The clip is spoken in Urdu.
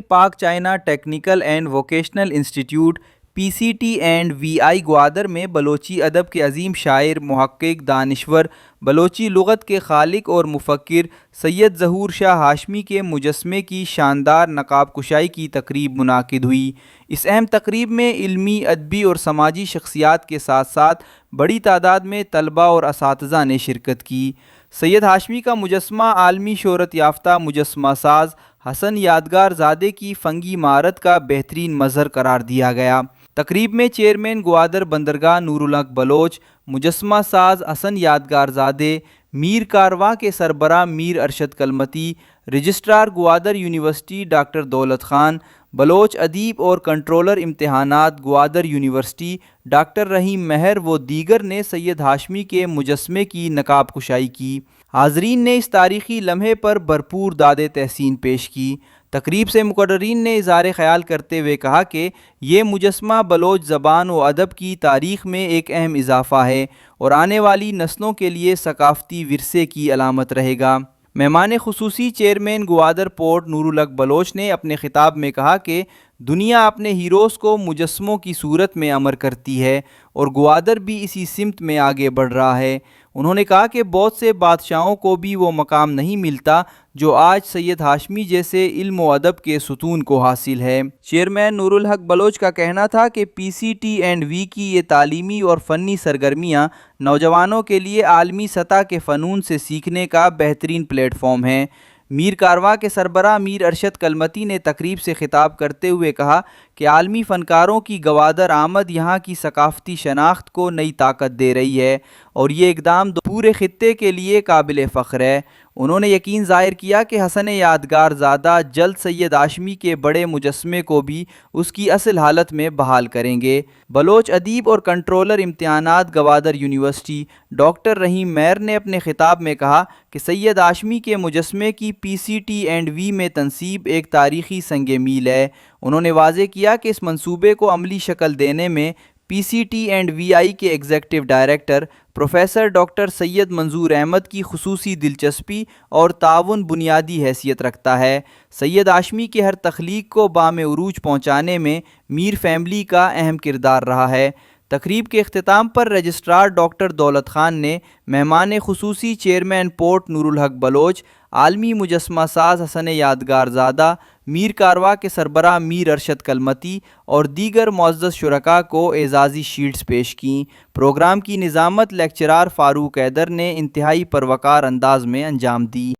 پاک China technical and vocational institute PCT&VI Gwadar میں بلوچی ادب کے عظیم شاعر، محقق، دانشور، بلوچی لغت کے خالق اور مفکر سید ظہور شاہ ہاشمی کے مجسمے کی شاندار نقاب کشائی کی تقریب منعقد ہوئی۔ اس اہم تقریب میں علمی، ادبی اور سماجی شخصیات کے ساتھ ساتھ بڑی تعداد میں طلباء اور اساتذہ نے شرکت کی۔ سید ہاشمی کا مجسمہ عالمی شہرت یافتہ مجسمہ ساز حسن یادگار زادے کی فنگی مہارت کا بہترین مظہر قرار دیا گیا۔ تقریب میں چیئرمین گوادر بندرگاہ نور الحق بلوچ، مجسمہ ساز حسن یادگار زادے، میر کارواں کے سربراہ Mir Arshad Kalmati, registrar Gwadar university doctor Daulat Khan, Baloch ادیب اور کنٹرولر امتحانات گوادر یونیورسٹی ڈاکٹر رحیم مہر و دیگر نے سید ہاشمی کے مجسمے کی نقاب کشائی کی۔ حاضرین نے اس تاریخی لمحے پر بھرپور داد تحسین پیش کی۔ تقریب سے مقررین نے اظہار خیال کرتے ہوئے کہا کہ یہ مجسمہ بلوچ زبان و ادب کی تاریخ میں ایک اہم اضافہ ہے اور آنے والی نسلوں کے لیے ثقافتی ورثے کی علامت رہے گا۔ مہمان خصوصی چیئرمین گوادر پورٹ نور الحق بلوچ نے اپنے خطاب میں کہا کہ دنیا اپنے ہیروز کو مجسموں کی صورت میں امر کرتی ہے اور گوادر بھی اسی سمت میں آگے بڑھ رہا ہے۔ انہوں نے کہا کہ بہت سے بادشاہوں کو بھی وہ مقام نہیں ملتا جو آج سید ہاشمی جیسے علم و ادب کے ستون کو حاصل ہے۔ چیئرمین نور الحق بلوچ کا کہنا تھا کہ PCT&V کی یہ تعلیمی اور فنی سرگرمیاں نوجوانوں کے لیے عالمی سطح کے فنون سے سیکھنے کا بہترین پلیٹ فارم ہیں۔ میر کارواں کے سربراہ میر ارشد کلمتی نے تقریب سے خطاب کرتے ہوئے کہا کہ عالمی فنکاروں کی گوادر آمد یہاں کی ثقافتی شناخت کو نئی طاقت دے رہی ہے اور یہ اقدام پورے خطے کے لیے قابل فخر ہے۔ انہوں نے یقین ظاہر کیا کہ حسن یادگار زادہ جلد سید ہاشمی کے بڑے مجسمے کو بھی اس کی اصل حالت میں بحال کریں گے۔ بلوچ ادیب اور کنٹرولر امتحانات گوادر یونیورسٹی ڈاکٹر رحیم مہر نے اپنے خطاب میں کہا کہ سید ہاشمی کے مجسمے کی PCT&V میں تنصیب ایک تاریخی سنگ میل ہے۔ انہوں نے واضح کیا کہ اس منصوبے کو عملی شکل دینے میں PCT&VI کے ایگزیکٹو ڈائریکٹر پروفیسر ڈاکٹر سید منظور احمد کی خصوصی دلچسپی اور تعاون بنیادی حیثیت رکھتا ہے۔ سید ہاشمی کے ہر تخلیق کو بام عروج پہنچانے میں میر فیملی کا اہم کردار رہا ہے۔ تقریب کے اختتام پر رجسٹرار ڈاکٹر دولت خان نے مہمان خصوصی چیئرمین پورٹ نور الحق بلوچ، عالمی مجسمہ ساز حسن یادگار زادہ، میر کارواں کے سربراہ میر ارشد کلمتی اور دیگر معزز شرکاء کو اعزازی شیلڈز پیش کیں۔ پروگرام کی نظامت لیکچرار فاروق حیدر نے انتہائی پروقار انداز میں انجام دی۔